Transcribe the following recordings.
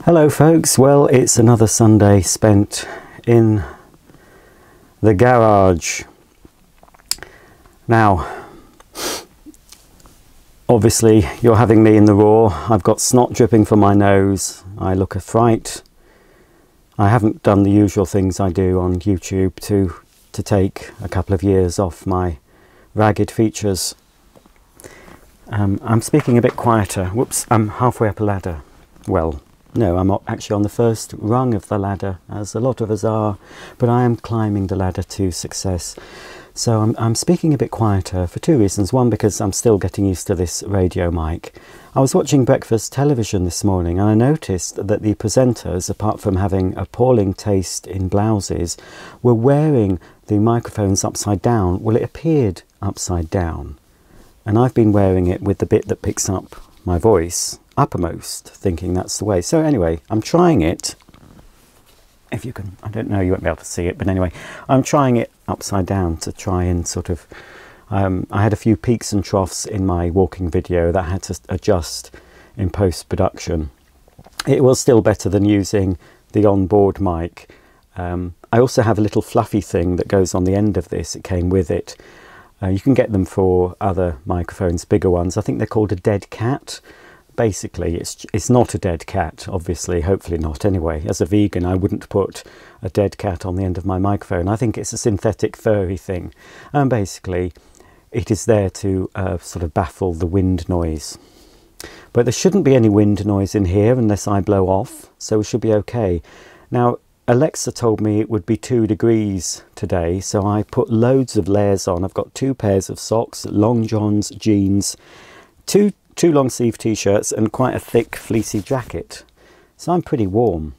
Hello folks, well it's another Sunday spent in the garage. Now, obviously you're having me in the raw. I've got snot dripping from my nose, I look a fright. I haven't done the usual things I do on YouTube to take a couple of years off my ragged features. I'm speaking a bit quieter. Whoops, I'm halfway up a ladder. Well, no, I'm actually on the first rung of the ladder, as a lot of us are, but I am climbing the ladder to success. So I'm speaking a bit quieter for two reasons. One, because I'm still getting used to this radio mic. I was watching breakfast television this morning and I noticed that the presenters, apart from having appalling taste in blouses, were wearing the microphones upside down. Well, it appeared upside down. And I've been wearing it with the bit that picks up my voice uppermost, thinking that's the way. So anyway, I'm trying it. If you can, I don't know, you won't be able to see it, but anyway, I'm trying it upside down to try and sort of, I had a few peaks and troughs in my walking video that I had to adjust in post-production. It was still better than using the onboard mic. I also have a little fluffy thing that goes on the end of this. It came with it. You can get them for other microphones, bigger ones. I think they're called a dead cat. Basically, it's not a dead cat, obviously, hopefully not anyway. As a vegan, I wouldn't put a dead cat on the end of my microphone. I think it's a synthetic furry thing. And basically, it is there to sort of baffle the wind noise. But there shouldn't be any wind noise in here unless I blow off, so we should be okay. Now, Alexa told me it would be 2 degrees today, so I put loads of layers on. I've got 2 pairs of socks, long johns, jeans, two long sleeve t-shirts and quite a thick fleecy jacket. So I'm pretty warm.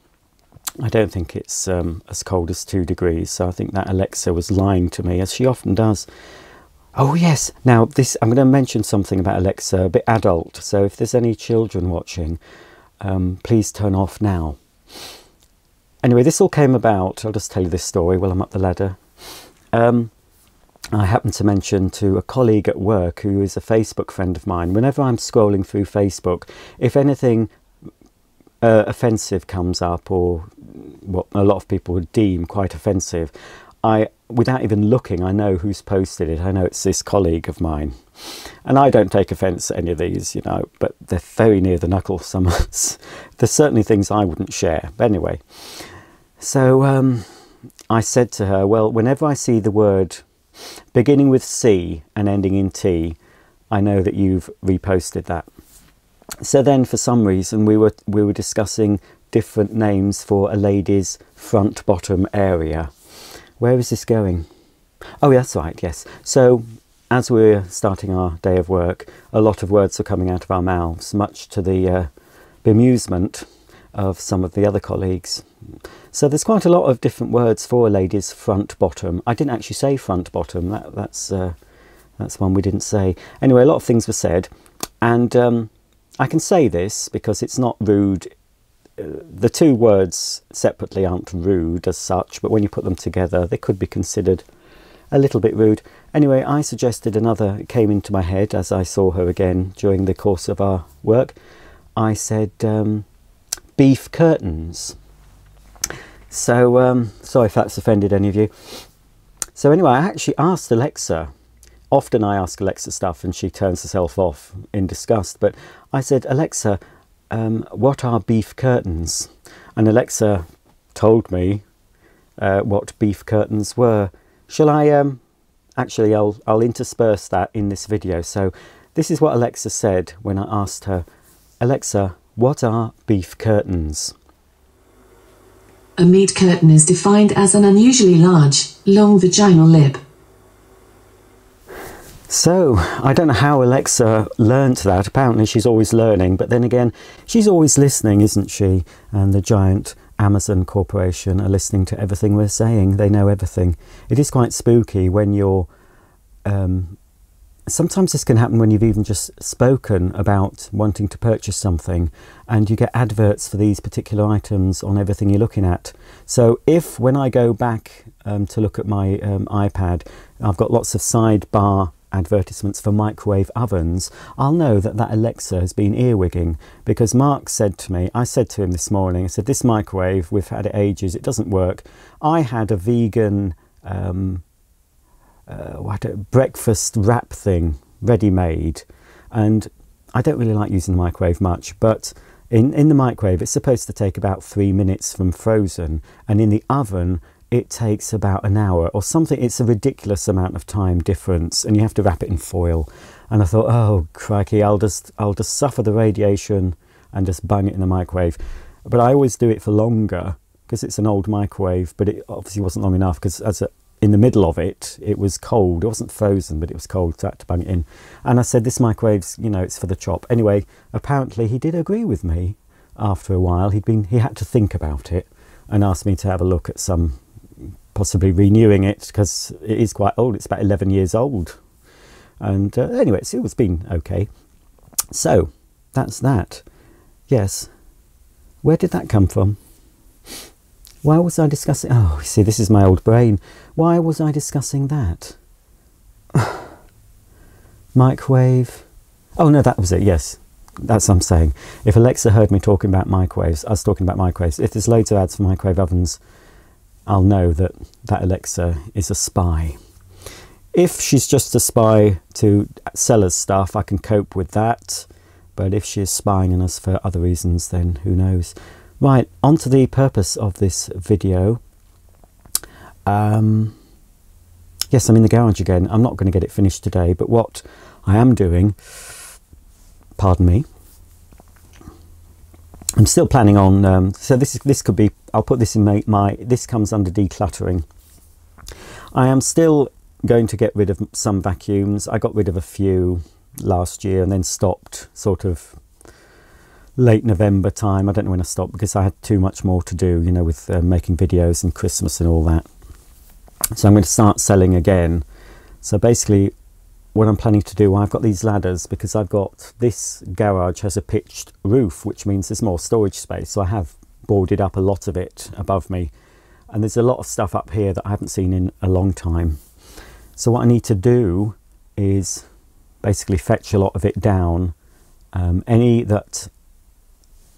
I don't think it's as cold as 2 degrees, so I think that Alexa was lying to me, as she often does. Oh yes, now this, I'm going to mention something about Alexa, a bit adult, so if there's any children watching, please turn off now. Anyway, this all came about, I'll just tell you this story while I'm up the ladder. I happened to mention to a colleague at work who is a Facebook friend of mine, whenever I'm scrolling through Facebook, if anything offensive comes up, or what a lot of people would deem quite offensive, without even looking, I know who's posted it. I know it's this colleague of mine. And I don't take offence at any of these, you know, but they're very near the knuckle, some of us. There's certainly things I wouldn't share. But anyway, so I said to her, well, whenever I see the word beginning with C and ending in T, I know that you've reposted that. So then for some reason we were discussing different names for a lady's front bottom area. Where is this going? Oh, that's right, yes. So as we're starting our day of work, a lot of words are coming out of our mouths, much to the bemusement of some of the other colleagues. So there's quite a lot of different words for a lady's front bottom. I didn't actually say front bottom, that's one we didn't say. Anyway, a lot of things were said, and I can say this because it's not rude. The two words separately aren't rude as such, but when you put them together they could be considered a little bit rude. Anyway, I suggested another, it came into my head as I saw her again during the course of our work. I said beef curtains. So sorry if that's offended any of you. So anyway, I actually asked Alexa. Often I ask Alexa stuff and she turns herself off in disgust, but I said, Alexa, what are beef curtains? And Alexa told me what beef curtains were. Shall I actually I'll intersperse that in this video. So this is what Alexa said when I asked her, Alexa, what are beef curtains? A meat curtain is defined as an unusually large, long vaginal lip. So, I don't know how Alexa learnt that. Apparently she's always learning, but then again, she's always listening, isn't she? And the giant Amazon corporation are listening to everything we're saying. They know everything. It is quite spooky when you're... sometimes this can happen when you've even just spoken about wanting to purchase something and you get adverts for these particular items on everything you're looking at. So if when I go back to look at my iPad, I've got lots of sidebar advertisements for microwave ovens, I'll know that that Alexa has been earwigging, because Mark said to me, I said to him this morning, I said, this microwave, we've had it ages, it doesn't work. I had a vegan breakfast wrap thing ready-made, and I don't really like using the microwave much, but in the microwave it's supposed to take about 3 minutes from frozen, and in the oven it takes about an hour or something. It's a ridiculous amount of time difference, and you have to wrap it in foil. And I thought, oh crikey, I'll just suffer the radiation and just bang it in the microwave. But I always do it for longer because it's an old microwave, but it obviously wasn't long enough, because in the middle of it, it was cold. It wasn't frozen, but it was cold, so I had to bang it in. And I said, this microwave's, you know, it's for the chop. Anyway, apparently he did agree with me after a while. He had to think about it and asked me to have a look at possibly renewing it, because it is quite old. It's about 11 years old. And anyway, it's been okay. So, that's that. Yes. Where did that come from? Why was I discussing... Oh, you see, this is my old brain. Why was I discussing that? Microwave. Oh, no, that was it, yes. That's what I'm saying. If Alexa heard me talking about microwaves, I was talking about microwaves. If there's loads of ads for microwave ovens, I'll know that Alexa is a spy. If she's just a spy to sell us stuff, I can cope with that. But if she's spying on us for other reasons, then who knows. Right, on to the purpose of this video. Yes, I'm in the garage again. I'm not going to get it finished today, but what I am doing, pardon me, I'm still planning on, so this could be, I'll put this in this comes under decluttering. I am still going to get rid of some vacuums. I got rid of a few last year and then stopped sort of late November time. I don't know when I stopped, because I had too much more to do, you know, with making videos and Christmas and all that. So I'm going to start selling again. So basically what I'm planning to do, I've got these ladders because I've got, this garage has a pitched roof, which means there's more storage space. So I have boarded up a lot of it above me, and there's a lot of stuff up here that I haven't seen in a long time. So what I need to do is basically fetch a lot of it down. Any that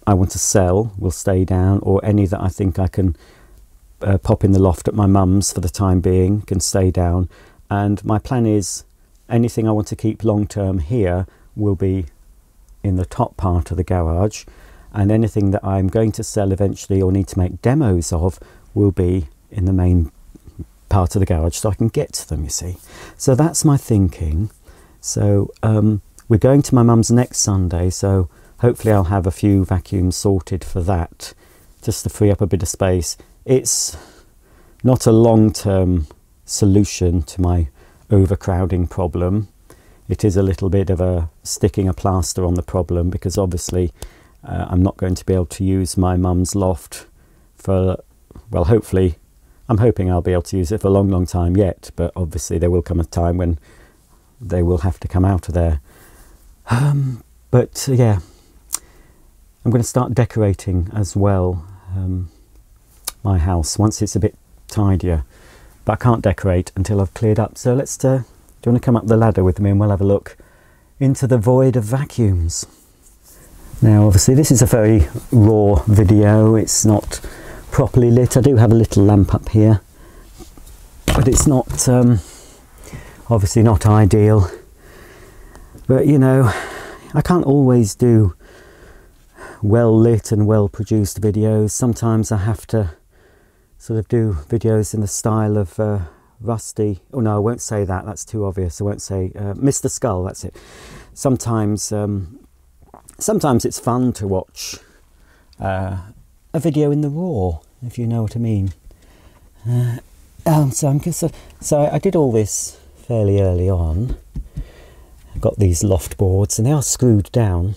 I want to sell will stay down, or any that I think I can pop in the loft at my mum's for the time being can stay down. And my plan is anything I want to keep long term here will be in the top part of the garage, and anything that I'm going to sell eventually or need to make demos of will be in the main part of the garage, so I can get to them, you see. So that's my thinking. So we're going to my mum's next Sunday, so hopefully I'll have a few vacuums sorted for that, just to free up a bit of space. It's not a long-term solution to my overcrowding problem. It is a little bit of a sticking a plaster on the problem, because obviously I'm not going to be able to use my mum's loft for, well, hopefully, I'm hoping I'll be able to use it for a long, long time yet, but obviously there will come a time when they will have to come out of there. But yeah, I'm going to start decorating as well, my house, once it's a bit tidier. But I can't decorate until I've cleared up. So let's, do you want to come up the ladder with me and we'll have a look into the void of vacuums. Now obviously this is a very raw video, it's not properly lit. I do have a little lamp up here, but it's not, obviously not ideal. But you know, I can't always do well lit and well produced videos. Sometimes I have to sort of do videos in the style of Rusty. Oh no, I won't say that, that's too obvious. I won't say Mr. Skull, that's it. Sometimes sometimes it's fun to watch a video in the raw, if you know what I mean. So I did all this fairly early on. I got these loft boards and they are screwed down.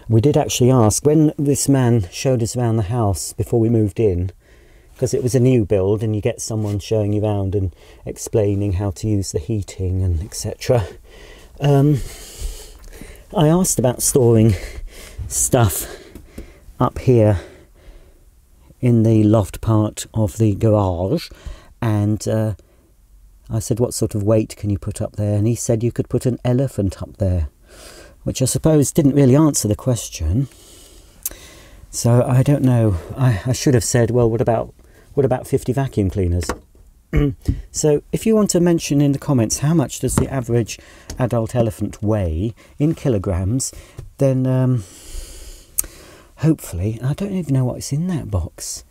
We did actually ask, when this man showed us around the house before we moved in, because it was a new build and you get someone showing you around and explaining how to use the heating and etc. I asked about storing stuff up here in the loft part of the garage, and I said, what sort of weight can you put up there? And he said you could put an elephant up there, which I suppose didn't really answer the question. So I don't know. I should have said, well, what about 50 vacuum cleaners? So if you want to mention in the comments how much does the average adult elephant weigh in kilograms, then hopefully, I don't even know what's in that box.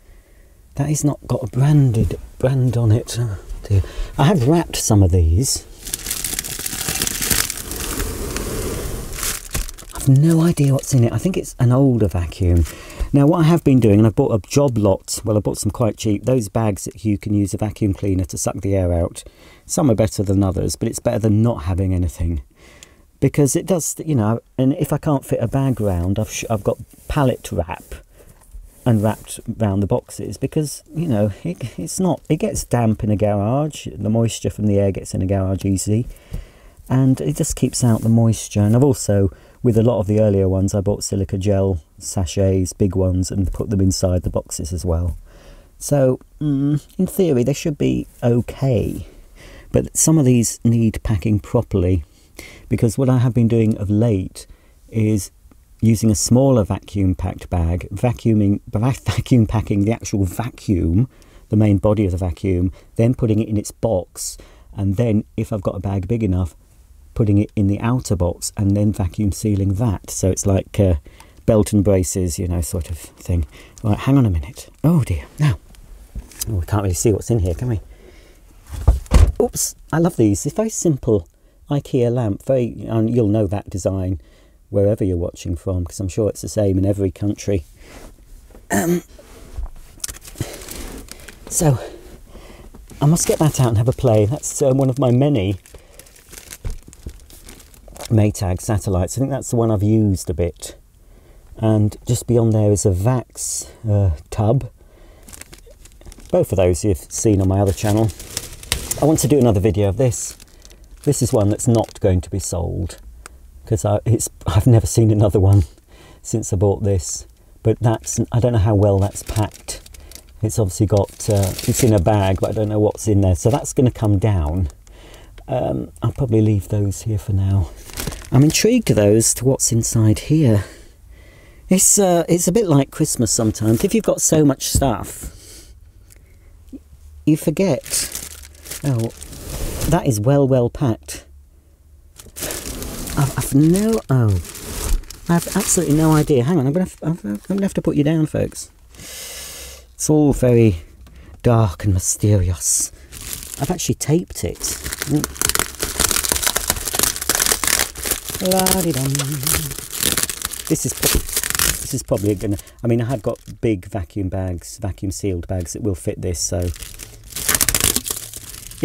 That is not got a brand on it. Oh dear. I have wrapped some of these. I've no idea what's in it. I think it's an older vacuum. Now what I have been doing, and I've bought a job lot, well I bought some quite cheap, those bags that you can use a vacuum cleaner to suck the air out. Some are better than others, but it's better than not having anything. Because it does, you know, and if I can't fit a bag round, I've got pallet wrap and wrapped round the boxes, because, you know, it gets damp in a garage, the moisture from the air gets in a garage easy, and it just keeps out the moisture. And I've also, with a lot of the earlier ones, I bought silica gel sachets, big ones, and put them inside the boxes as well. So in theory they should be okay, but some of these need packing properly, because what I have been doing of late is using a smaller vacuum packed bag, vacuum packing the actual vacuum, the main body of the vacuum, then putting it in its box, and then if I've got a bag big enough, putting it in the outer box and then vacuum sealing that. So it's like belt and braces, you know, sort of thing. Right, hang on a minute. Oh dear. Now, we can't really see what's in here, can we? Oops, I love these. It's very simple IKEA lamp. And you'll know that design wherever you're watching from, because I'm sure it's the same in every country. So I must get that out and have a play. That's one of my many Maytag satellites. I think that's the one I've used a bit. And just beyond there is a Vax tub. Both of those you've seen on my other channel. I want to do another video of this. This is one that's not going to be sold, because I've never seen another one since I bought this. But I don't know how well that's packed. It's obviously got, it's in a bag, but I don't know what's in there. So that's going to come down. I'll probably leave those here for now. I'm intrigued though as to what's inside here. It's a bit like Christmas sometimes. If you've got so much stuff, you forget. Oh, that is well packed. I have absolutely no idea. Hang on, I'm gonna have to put you down, folks. It's all very dark and mysterious. I've actually taped it. La-di-dum. This is probably gonna, I mean, I have got big vacuum bags, vacuum sealed bags that will fit this, so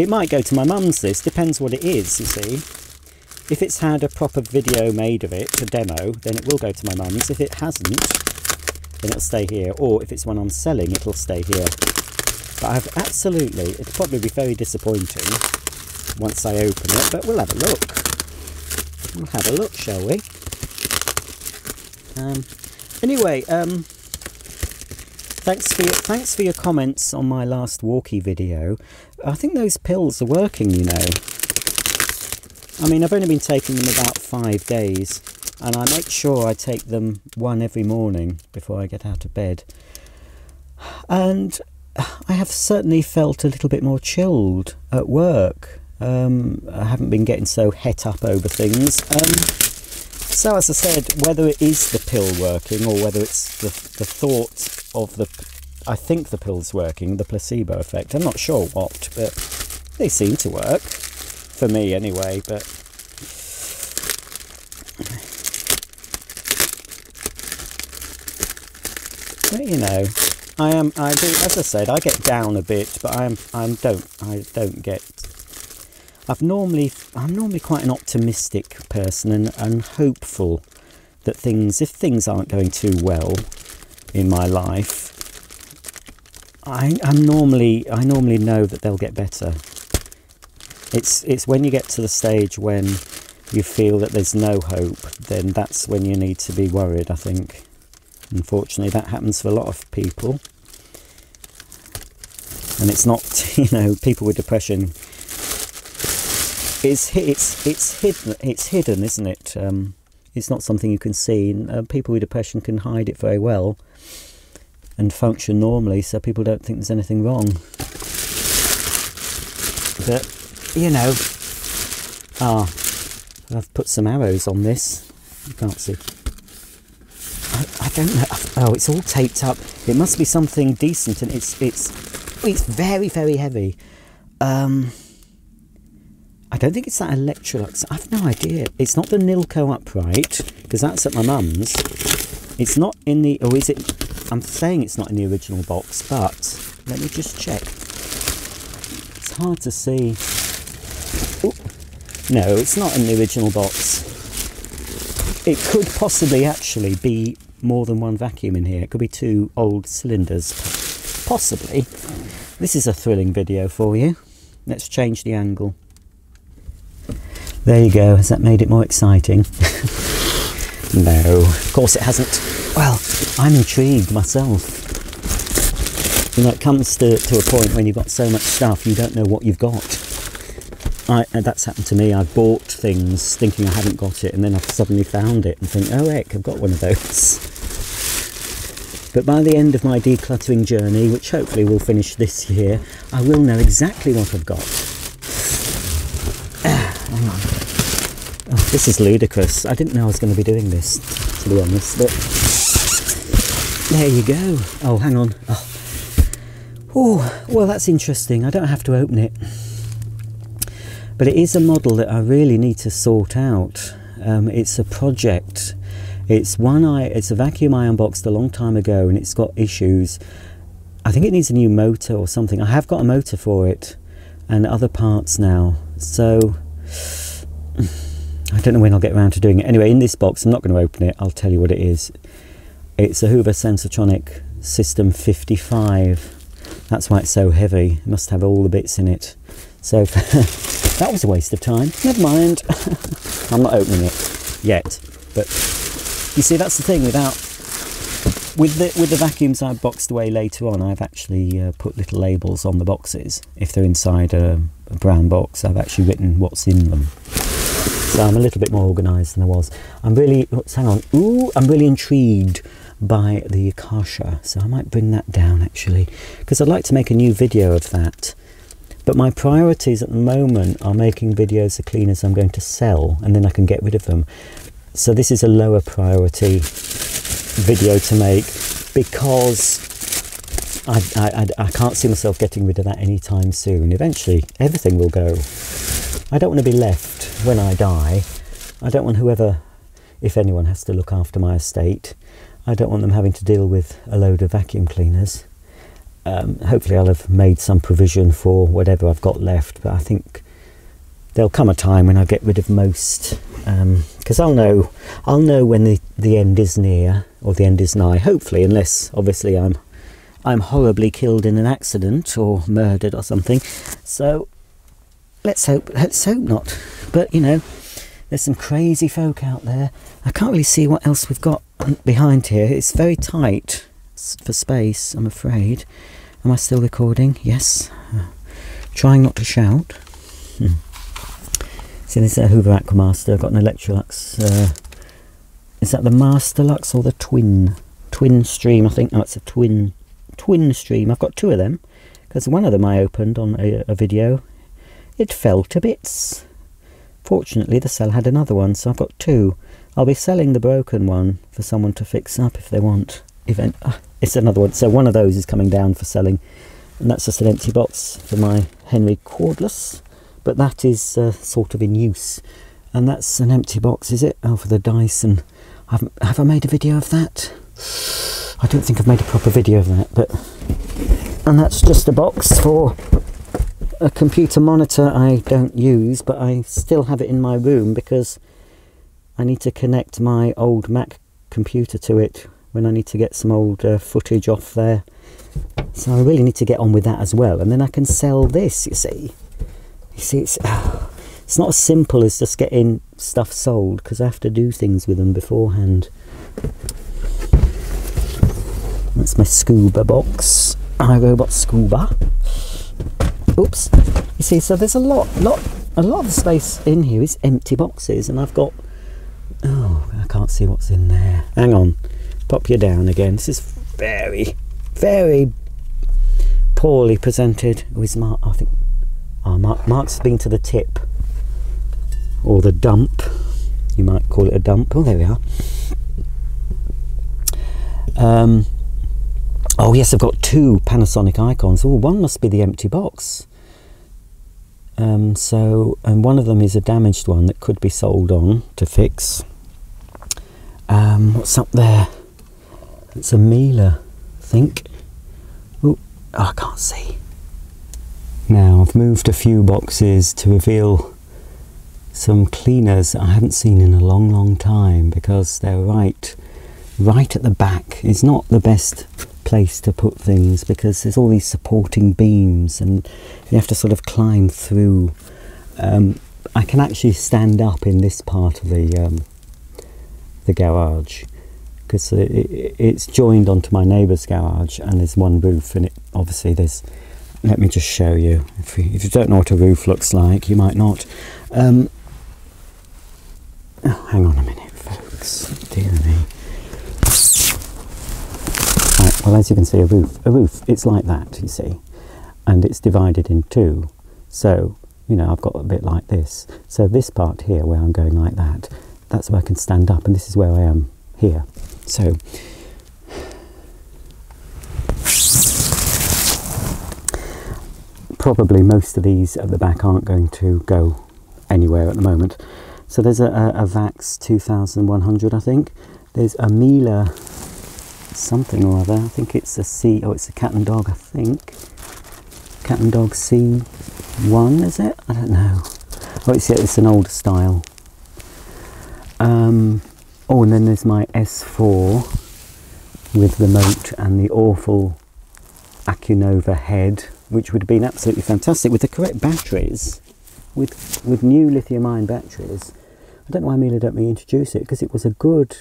it might go to my mum's. This depends what it is, you see. If it's had a proper video made of it, a demo, then it will go to my mum's. If it hasn't, then it'll stay here, or if it's one I'm selling, it'll stay here. But I've absolutely, it'll probably be very disappointing once I open it, but we'll have a look. We'll have a look, shall we? Anyway, thanks for your comments on my last walkie video. I think those pills are working, you know. I mean, I've only been taking them about 5 days, and I make sure I take them one every morning before I get out of bed. And I have certainly felt a little bit more chilled at work. I haven't been getting so het up over things. So as I said, whether it is the pill working or whether it's the thought of I think the pill's working, the placebo effect, I'm not sure what, but they seem to work. For me anyway, but you know, I do, as I said, I get down a bit, but I'm normally quite an optimistic person and hopeful that if things aren't going too well in my life, I normally know that they'll get better. It's when you get to the stage when you feel that there's no hope, then that's when you need to be worried, I think. Unfortunately, that happens for a lot of people. And it's not, you know, people with depression it's hidden. It's hidden, isn't it? It's not something you can see. And, people with depression can hide it very well and function normally, so people don't think there's anything wrong. But you know, I've put some arrows on this. You can't see. I don't know. Oh, it's all taped up. It must be something decent, and it's very, very heavy. I don't think it's that Electrolux. I've no idea. It's not the Nilco upright, because that's at my mum's. It's not in the... Or is it... I'm saying it's not in the original box, but let me just check. It's hard to see. Ooh. No, it's not in the original box. It could possibly actually be more than one vacuum in here. It could be 2 old cylinders. Possibly. This is a thrilling video for you. Let's change the angle. There you go. Has that made it more exciting? No, of course it hasn't. Well, I'm intrigued myself. You know, it comes to a point when you've got so much stuff, you don't know what you've got. That's happened to me. I've bought things thinking I haven't got it, and then I've suddenly found it and think, oh heck, I've got one of those. But by the end of my decluttering journey, which hopefully will finish this year, I will know exactly what I've got. Hang on. Oh, this is ludicrous. I didn't know I was going to be doing this, to be honest, but there you go. Oh, hang on. Oh, well, that's interesting. I don't have to open it. But it is a model that I really need to sort out. It's a project. It's a vacuum I unboxed a long time ago, and it's got issues. I think it needs a new motor or something. I have got a motor for it and other parts now. So I don't know when I'll get around to doing it. Anyway, in this box, I'm not going to open it. I'll tell you what it is. It's a Hoover Sensortronic System 55. That's why it's so heavy. It must have all the bits in it. So that was a waste of time. Never mind. I'm not opening it yet. But you see, that's the thing. With the vacuums I've boxed away later on, I've actually put little labels on the boxes. If they're inside a brown box, I've actually written what's in them. So I'm a little bit more organised than I was. I'm really... Hang on. Ooh, I'm really intrigued by the Akasha. So I might bring that down, actually, because I'd like to make a new video of that. But my priorities at the moment are making videos of cleaners I'm going to sell, and then I can get rid of them. So this is a lower priority video to make, because I can't see myself getting rid of that anytime soon. Eventually, everything will go. I don't want to be left when I die. I don't want whoever, if anyone, has to look after my estate. I don't want them having to deal with a load of vacuum cleaners. Hopefully I'll have made some provision for whatever I've got left, but I think there'll come a time when I get rid of most, because I'll know when the end is near, or the end is nigh, hopefully, unless obviously I'm horribly killed in an accident or murdered or something. So let's hope not. But you know, there's some crazy folk out there. I can't really see what else we've got behind here. It's very tight for space, I'm afraid. Am I still recording? Yes. Trying not to shout. See, this is a Hoover Aquamaster. I've got an Electrolux. Is that the Master Lux or the Twin Stream? I think. Oh, it's a Twin Stream. I've got 2 of them, because one of them I opened on a video. It fell to bits. Fortunately, the seller had another one, so I've got 2. I'll be selling the broken one for someone to fix up if they want. It's another one. So one of those is coming down for selling, and that's just an empty box for my Henry cordless. But that is sort of in use, and that's an empty box, is it? Oh, for the Dyson. Have I made a video of that? I don't think I've made a proper video of that. And that's just a box for a computer monitor I don't use, but I still have it in my room because I need to connect my old Mac computer to it when I need to get some old footage off there. So I really need to get on with that as well, and then I can sell this, you see. It's not as simple as just getting stuff sold, because I have to do things with them beforehand. That's my scuba box. iRobot Scuba. Oops. You see, so there's a lot a lot of the space in here is empty boxes, and I've got, oh, I can't see what's in there. Hang on, pop you down again. This is very, very poorly presented. With Mark, I think, oh, Mark's been to the tip, or the dump. You might call it a dump. Oh, there we are. Oh yes, I've got 2 Panasonic icons. Oh, one must be the empty box. And one of them is a damaged one that could be sold on to fix. What's up there? It's a Miele, I think. Oh, I can't see. Now I've moved a few boxes to reveal some cleaners I haven't seen in a long time, because they're right at the back. It's not the best place to put things because there's all these supporting beams and you have to sort of climb through. I can actually stand up in this part of the garage because it's joined onto my neighbour's garage, and there's one roof, and it obviously there's. Let me just show you. If you don't know what a roof looks like, you might not. Oh, hang on a minute, folks. Dear me. Right, well, as you can see, a roof, it's like that, you see, and it's divided in 2. So, you know, I've got a bit like this. So this part here, where I'm going like that, that's where I can stand up, and this is where I am here. So, probably most of these at the back aren't going to go anywhere at the moment. So there's a Vax 2100, I think. There's a Miele something or other. I think it's a C. Oh, it's a cat and dog. I think cat and dog C1. Is it? I don't know. Oh, it's an older style. Oh, and then there's my S4 with remote and the awful Acunova head, which would have been absolutely fantastic with the correct batteries, with new lithium-ion batteries. I don't know why Miele don't reintroduce it, because it was a good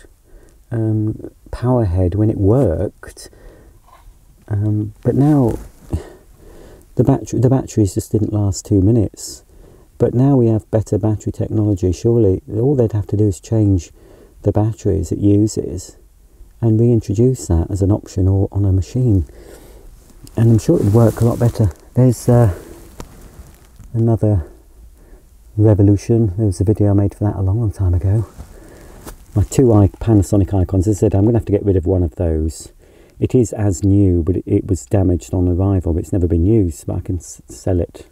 power head when it worked, but now the batteries just didn't last 2 minutes. But now we have better battery technology. Surely all they'd have to do is change the batteries it uses and reintroduce that as an option or on a machine, and I'm sure it would work a lot better. There's another Revolution. There was a video I made for that a long time ago. My 2 Panasonic icons. As I said, I'm going to have to get rid of one of those. It is as new, but it was damaged on arrival, but it's never been used, but I can sell it.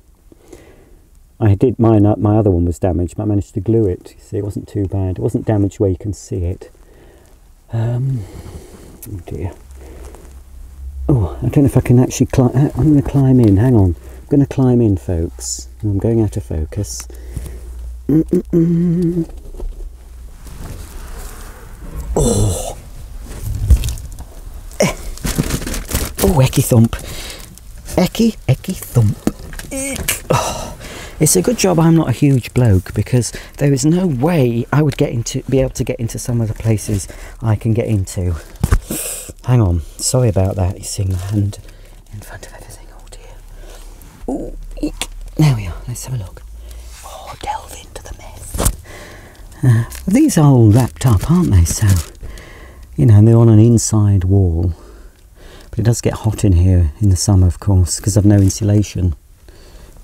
I did mine up, my other one was damaged, but I managed to glue it. You see, it wasn't too bad. It wasn't damaged where you can see it. Oh dear. Oh, I don't know if I can actually climb. I'm going to climb in. Hang on. I'm going to climb in, folks. I'm going out of focus. Oh. Oh, ecky thump. Ecky thump. Oh. It's a good job I'm not a huge bloke, because there is no way I would be able to get into some of the places I can get into. Hang on, sorry about that. You're seeing my hand in front of everything. Oh dear. Oh, eek. There we are. Let's have a look. Oh, delve into the mess. These are all wrapped up, aren't they? So, you know, and they're on an inside wall. But it does get hot in here in the summer, of course, because I've no insulation.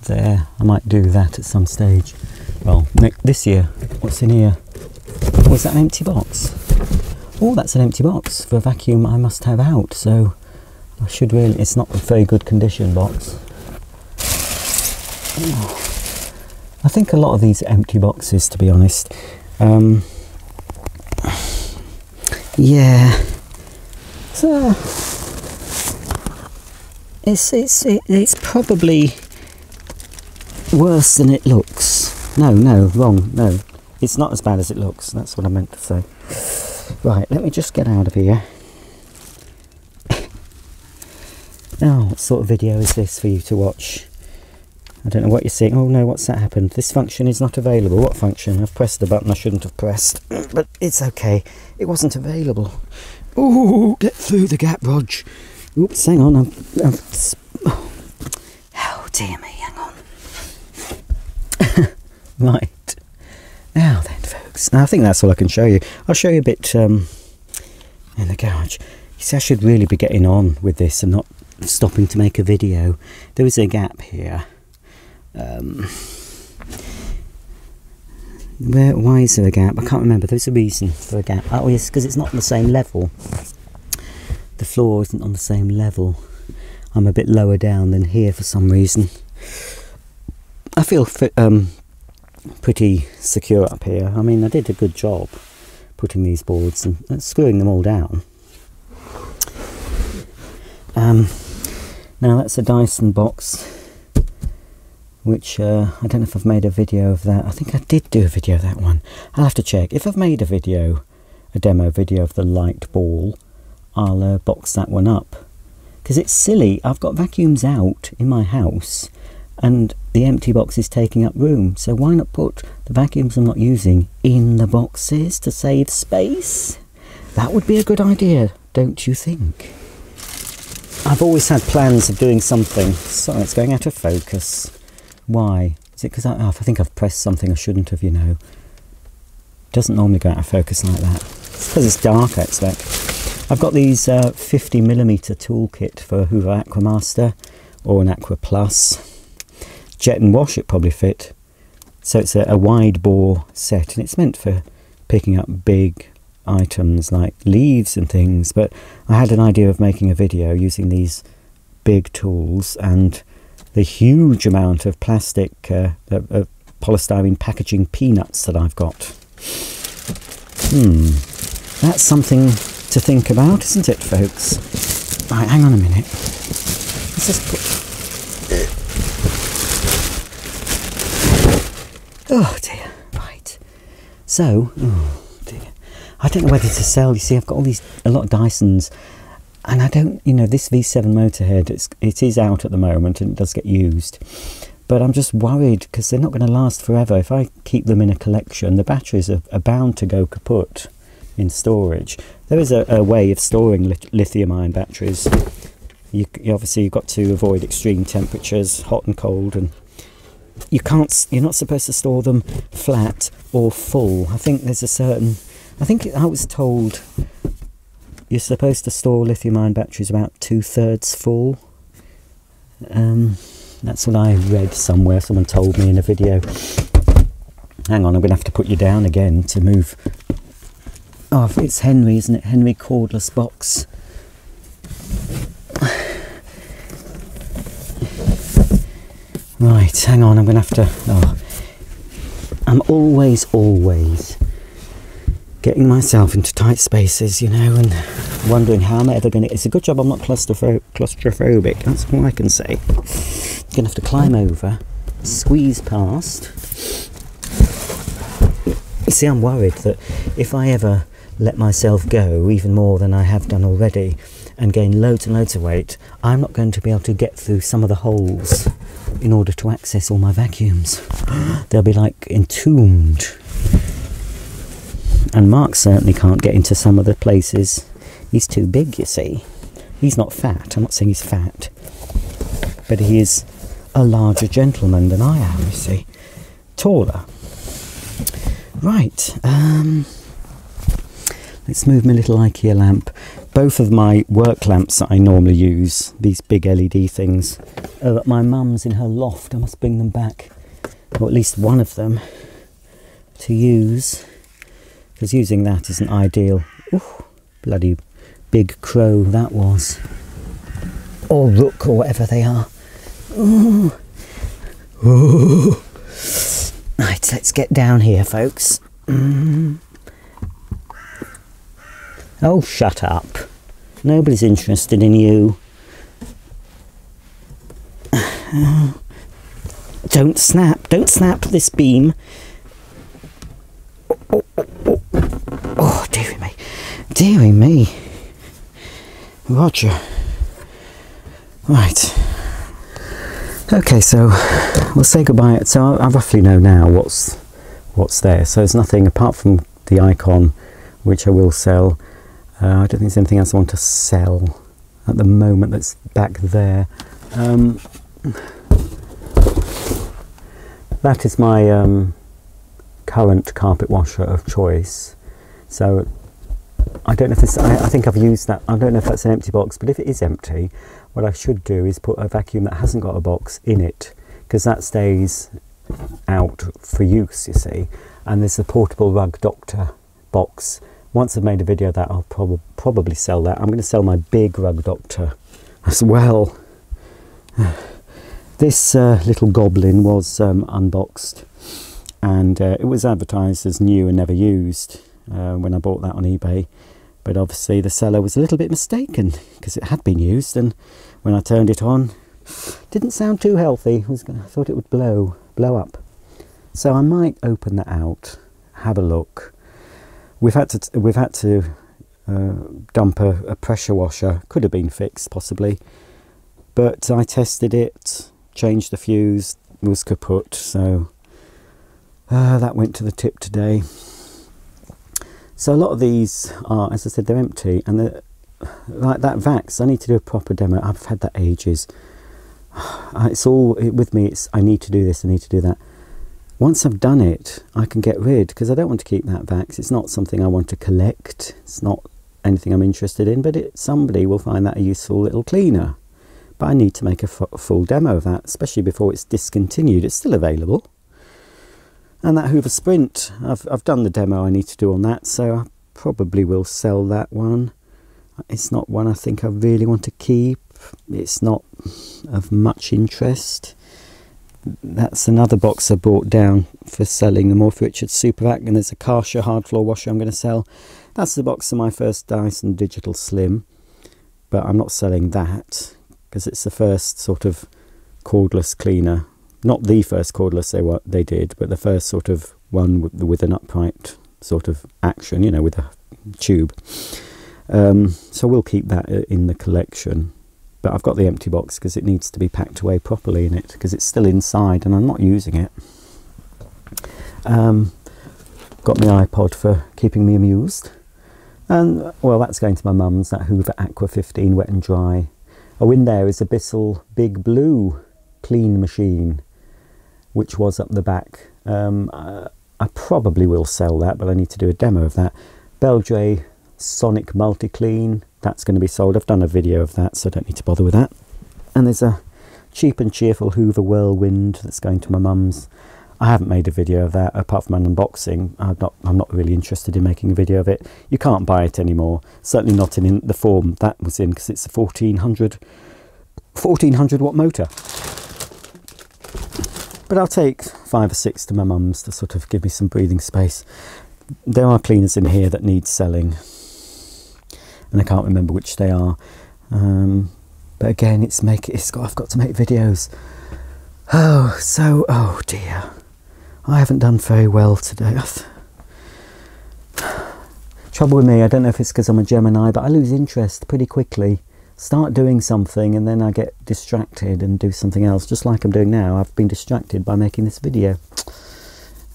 There, I might do that at some stage. Well, this year. What's in here? Was that an empty box? Oh, that's an empty box for a vacuum I must have out, so I should really. It's not a very good condition box. Oh. I think a lot of these are empty boxes, to be honest. Yeah. So it's probably worse than it looks. No, wrong. No, it's not as bad as it looks. That's what I meant to say. Right, let me just get out of here. Oh, what sort of video is this for you to watch? I don't know what you're seeing. Oh no, what's that happened? This function is not available. What function? I've pressed the button I shouldn't have pressed. But it's okay. It wasn't available. Oh, get through the gap, Rog. Oops, hang on. Oh dear me, hang on. Right, now then folks, now I think that's all I can show you. I'll show you a bit in the garage. You see, I should really be getting on with this and not stopping to make a video. There is a gap here. Why is there a gap? I can't remember. There's a reason for a gap. Oh yes, because it's not on the same level. The floor isn't on the same level. I'm a bit lower down than here for some reason. I feel pretty secure up here. I mean, I did a good job putting these boards and screwing them all down. Now that's a Dyson box, which I don't know if I've made a video of that. I think I did do a video of that one. I'll have to check. If I've made a demo video of the light ball, I'll box that one up. Because it's silly, I've got vacuums out in my house and the empty box is taking up room. So why not put the vacuums I'm not using in the boxes to save space? That would be a good idea, don't you think? I've always had plans of doing something. Sorry, it's going out of focus. Why? Is it because I think I've pressed something I shouldn't have, you know? It doesn't normally go out of focus like that. It's because it's dark, I expect. I've got these 50mm toolkit for a Hoover Aquamaster or an Aqua Plus. Jet and wash it probably fit. So it's a wide bore set and it's meant for picking up big items like leaves and things, but I had an idea of making a video using these big tools and the huge amount of plastic polystyrene packaging peanuts that I've got. That's something to think about, isn't it, folks? Right, hang on a minute. Let's just put... Oh dear, right. So, oh dear. I don't know whether to sell. You see, I've got a lot of Dysons, and I don't, you know, this V7 motor head, it is out at the moment and it does get used. But I'm just worried because they're not going to last forever. If I keep them in a collection, the batteries are bound to go kaput in storage. There is a way of storing lithium-ion batteries. You obviously you've got to avoid extreme temperatures, hot and cold, and you're not supposed to store them flat or full. I think there's a certain... I was told you're supposed to store lithium-ion batteries about 2/3 full. That's what I read somewhere. Someone told me in a video. Hang on, I'm going to have to put you down again to move. Oh, it's Henry, isn't it? Henry cordless box. Right, hang on, I'm going to have to... Oh, I'm always getting myself into tight spaces, you know, and wondering how I'm ever going to... It's a good job I'm not claustrophobic, that's all I can say. I'm going to have to climb over, squeeze past. You see, I'm worried that if I ever let myself go, even more than I have done already, and gain loads and loads of weight, I'm not going to be able to get through some of the holes in order to access all my vacuums. They'll be like entombed. And Mark certainly can't get into some of the places. He's too big, you see. He's not fat. I'm not saying he's fat. But he is a larger gentleman than I am, you see. Taller. Right. Let's move my little IKEA lamp. Both of my work lamps that I normally use, these big LED things, are at my mum's in her loft. I must bring them back. Or at least one of them to use. Because using that isn't ideal. Ooh, bloody big crow that was. Or rook, or whatever they are. Ooh. Ooh. Right, let's get down here, folks. Oh, shut up. Nobody's interested in you. Don't snap this beam. Oh, dearie me. Dearie me. Roger. Right. Okay, so we'll say goodbye. So I roughly know now what's there. So there's nothing apart from the icon, which I will sell. I don't think there's anything else I want to sell at the moment that's back there. That is my current carpet washer of choice. So I don't know if this, I think I've used that, I don't know if that's an empty box, but if it is empty, what I should do is put a vacuum that hasn't got a box in it, because that stays out for use, you see. And there's a portable rug doctor box. Once I've made a video of that, I'll probably sell that. I'm going to sell my big rug doctor as well. This little goblin was unboxed, and it was advertised as new and never used when I bought that on eBay. But obviously the seller was a little bit mistaken, because it had been used, and when I turned it on, didn't sound too healthy. I thought it would blow up. So I might open that out, have a look. We've had to dump a pressure washer. Could have been fixed possibly, but I tested it, changed the fuse, was kaput. So that went to the tip today. So a lot of these are, as I said, they're empty, and like that Vax, I need to do a proper demo. I've had that ages. It's all with me. It's I need to do this, I need to do that. Once I've done it, I can get rid, because I don't want to keep that Vax. It's not something I want to collect. It's not anything I'm interested in, but somebody will find that a useful little cleaner. But I need to make a full demo of that, especially before it's discontinued. It's still available. And that Hoover Sprint, I've done the demo I need to do on that, so I probably will sell that one. It's not one I think I really want to keep. It's not of much interest. That's another box I brought down for selling, the Morph Richards Super Vac, and there's a Karcher hard floor washer I'm going to sell. That's the box of my first Dyson Digital Slim, but I'm not selling that because it's the first sort of cordless cleaner. Not the first cordless they did, but the first sort of one with an upright sort of action, you know, with a tube. So we'll keep that in the collection. But I've got the empty box because it needs to be packed away properly in it, because it's still inside and I'm not using it. Got my iPod for keeping me amused. And, well, that's going to my mum's, that Hoover Aqua 15 wet and dry. Oh, in there is a Bissell Big Blue clean machine, which was up the back. I probably will sell that, but I need to do a demo of that. Beldray Sonic Multi-Clean, that's going to be sold. I've done a video of that, so I don't need to bother with that. And there's a cheap and cheerful Hoover Whirlwind that's going to my mum's. I haven't made a video of that apart from an unboxing. I'm not really interested in making a video of it. You can't buy it anymore, certainly not in the form that was in, because it's a 1400 watt motor. But I'll take 5 or 6 to my mum's to sort of give me some breathing space. There are cleaners in here that need selling, and I can't remember which they are. But again, I've got to make videos. Oh dear, I haven't done very well today. Trouble with me, I don't know if it's because I'm a Gemini, but I lose interest pretty quickly. Start doing something and then I get distracted and do something else, just like I'm doing now. I've been distracted by making this video.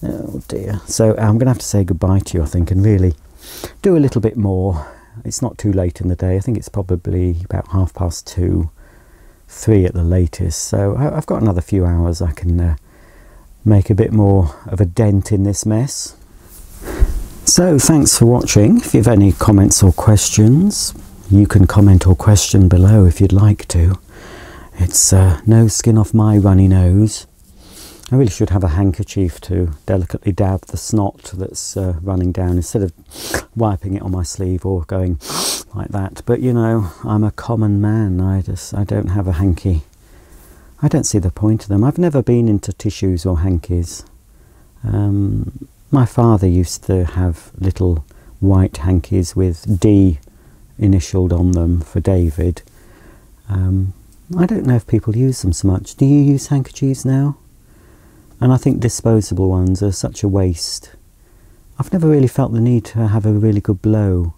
Oh dear. So I'm going to have to say goodbye to you, I think, and really do a little bit more. It's not too late in the day. I think it's probably about 2:30, 3 at the latest. So I've got another few hours. I can make a bit more of a dent in this mess. So thanks for watching. If you have any comments or questions, you can comment or question below if you'd like to. It's no skin off my runny nose. I really should have a handkerchief to delicately dab the snot that's running down, instead of wiping it on my sleeve or going like that. But you know, I'm a common man. I don't have a hanky. I don't see the point of them. I've never been into tissues or hankies. My father used to have little white hankies with D initialed on them for David. I don't know if people use them so much. Do you use handkerchiefs now? And I think disposable ones are such a waste. I've never really felt the need to have a really good blow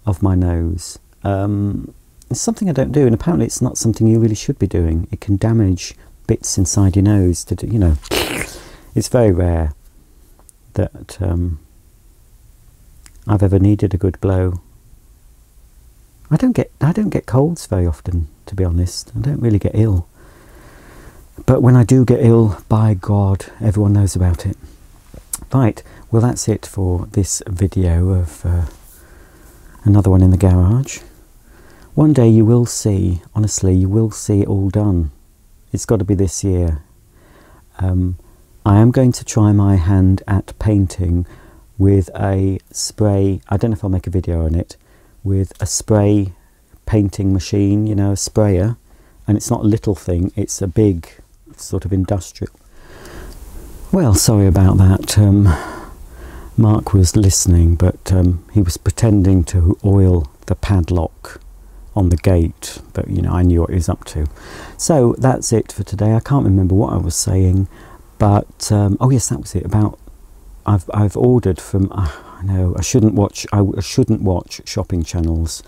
of my nose. It's something I don't do, and apparently it's not something you really should be doing. It can damage bits inside your nose to do, you know. It's very rare that I've ever needed a good blow. I don't get colds very often, to be honest. I don't really get ill. But when I do get ill, by God, everyone knows about it. Right, well that's it for this video of another one in the garage. One day you will see, honestly, you will see it all done. It's got to be this year. I am going to try my hand at painting with a spray, I don't know if I'll make a video on it, with a spray painting machine, you know, a sprayer. And it's not a little thing, it's a big sort of industrial. Well, sorry about that. Mark was listening, but he was pretending to oil the padlock on the gate, but you know, I knew what he was up to. So that's it for today. I can't remember what I was saying, but oh yes, that was it. About I've ordered from I know I shouldn't watch shopping channels,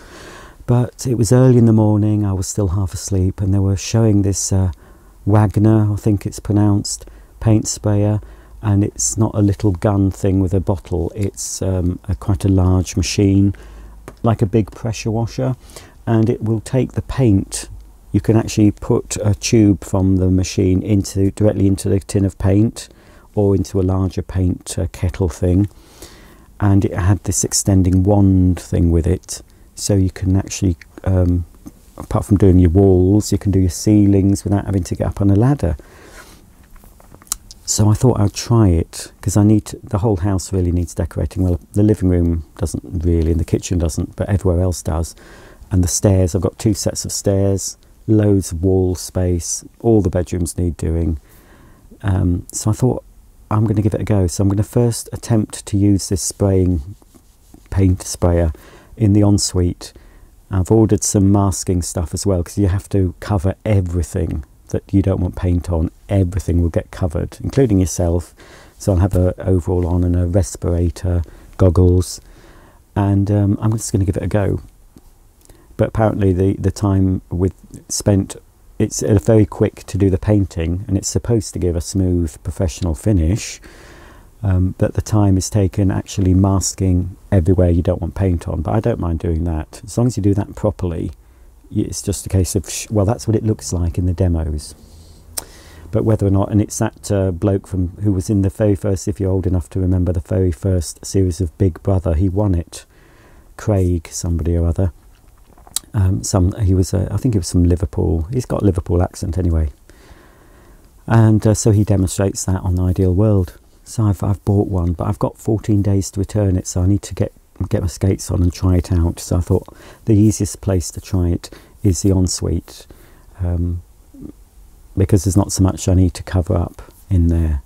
but it was early in the morning, I was still half asleep, and they were showing this Wagner, I think it's pronounced, paint sprayer, and it's not a little gun thing with a bottle, it's quite a large machine, like a big pressure washer, and it will take the paint. You can actually put a tube from the machine directly into the tin of paint, or into a larger paint kettle thing, and it had this extending wand thing with it, so you can actually, apart from doing your walls, you can do your ceilings without having to get up on a ladder. So I thought I'd try it, because the whole house really needs decorating. Well, the living room doesn't really, and the kitchen doesn't, but everywhere else does. And the stairs, I've got 2 sets of stairs, loads of wall space, all the bedrooms need doing. So I thought I'm going to give it a go. So I'm going to first attempt to use this paint sprayer in the ensuite. I've ordered some masking stuff as well, because you have to cover everything that you don't want paint on. Everything will get covered, including yourself. So I'll have an overall on and a respirator, goggles, and I'm just going to give it a go. But apparently the time spent, it's very quick to do the painting, and it's supposed to give a smooth professional finish, but the time is taken actually masking everywhere you don't want paint on. But I don't mind doing that, as long as you do that properly. It's just a case of, well, that's what it looks like in the demos. But whether or not, and it's that bloke who was in the very first, if you're old enough to remember the very first series of Big Brother, he won it, Craig somebody or other. I think he was from Liverpool. He's got a Liverpool accent anyway, and so he demonstrates that on the Ideal World. So I've bought one, but I've got 14 days to return it, so I need to get my skates on and try it out. So I thought the easiest place to try it is the ensuite, because there's not so much I need to cover up in there.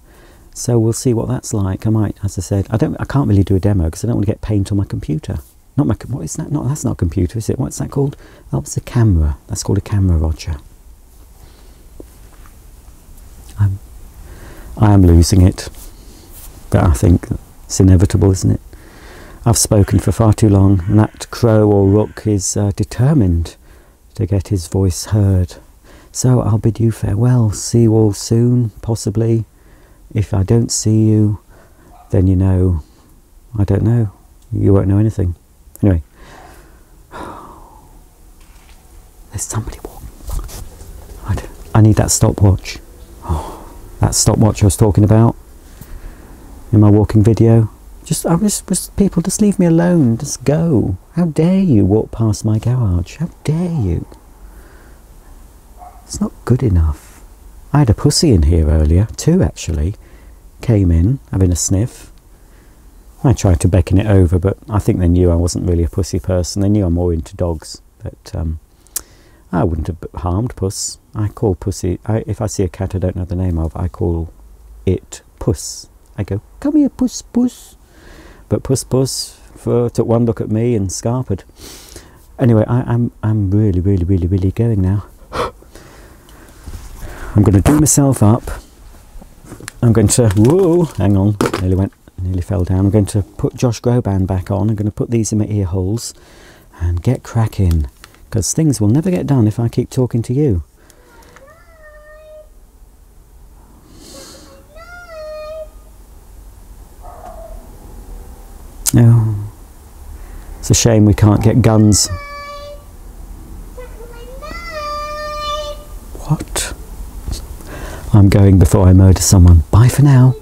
So we'll see what that's like. I might, as I said, I can't really do a demo because I don't want to get paint on my computer. What is that? That's not a computer, is it? What's that called? That's a camera. That's called a camera, Roger. I am losing it, but I think it's inevitable, isn't it? I've spoken for far too long, and that crow or rook is determined to get his voice heard. So I'll bid you farewell. See you all soon, possibly. If I don't see you, then you know, I don't know. You won't know anything. Anyway, there's somebody walking. I need that stopwatch. Oh, that stopwatch I was talking about in my walking video. People, just leave me alone. Just go. How dare you walk past my garage? How dare you? It's not good enough. I had a pussy in here earlier, 2 actually. Came in, having a sniff. I tried to beckon it over, but I think they knew I wasn't really a pussy person. They knew I'm more into dogs, but I wouldn't have harmed Puss. I call Pussy, if I see a cat I don't know the name of, I call it Puss. I go, come here, Puss, Puss. But Puss, Puss took one look at me and scarpered. Anyway, I'm really, really, really, really going now. I'm going to do myself up. I'm going to, whoa, hang on, nearly fell down. I'm going to put Josh Groban back on. I'm going to put these in my ear holes and get cracking, because things will never get done if I keep talking to you. Oh, it's a shame we can't get guns. What? I'm going before I murder someone. Bye for now.